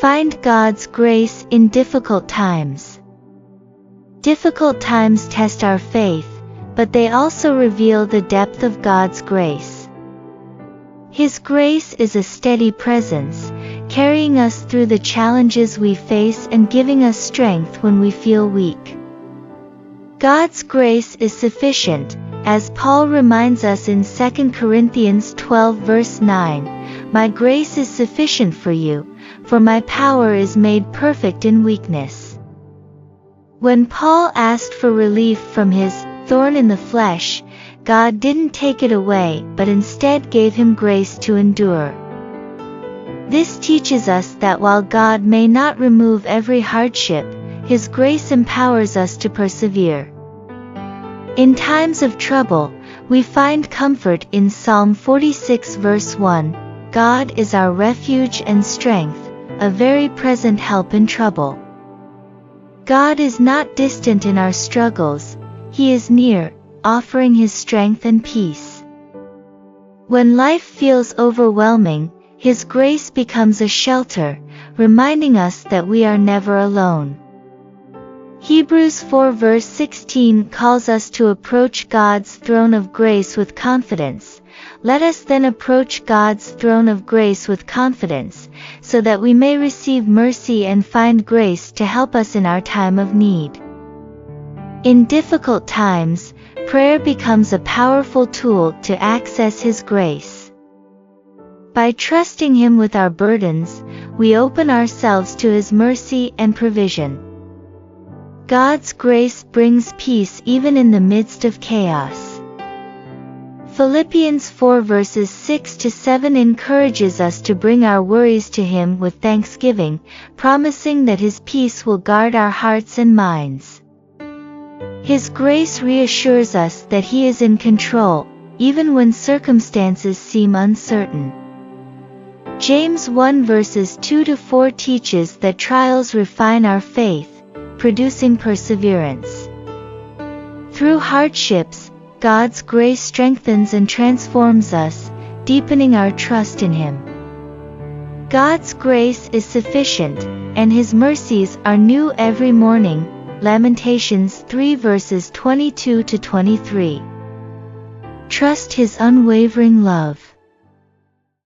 find God's grace in difficult times. Difficult times test our faith, but they also reveal the depth of God's grace. His grace is a steady presence, carrying us through the challenges we face and giving us strength when we feel weak. God's grace is sufficient, as Paul reminds us in 2 Corinthians 12 verse 9, "My grace is sufficient for you, for my power is made perfect in weakness." When Paul asked for relief from his thorn in the flesh, God didn't take it away but instead gave him grace to endure. This teaches us that while God may not remove every hardship, His grace empowers us to persevere. In times of trouble, we find comfort in Psalm 46 verse 1, "God is our refuge and strength, a very present help in trouble." God is not distant in our struggles, He is near, offering His strength and peace. When life feels overwhelming, His grace becomes a shelter, reminding us that we are never alone. Hebrews 4 verse 16 calls us to approach God's throne of grace with confidence. Let us then approach God's throne of grace with confidence, so that we may receive mercy and find grace to help us in our time of need. In difficult times, prayer becomes a powerful tool to access His grace. By trusting Him with our burdens, we open ourselves to His mercy and provision. God's grace brings peace even in the midst of chaos. Philippians 4 verses 6 to 7 encourages us to bring our worries to Him with thanksgiving, promising that His peace will guard our hearts and minds. His grace reassures us that He is in control, even when circumstances seem uncertain. James 1 verses 2 to 4 teaches that trials refine our faith, producing perseverance. Through hardships, God's grace strengthens and transforms us, deepening our trust in Him. God's grace is sufficient, and His mercies are new every morning. Lamentations 3 verses 22 to 23. Trust His unwavering love.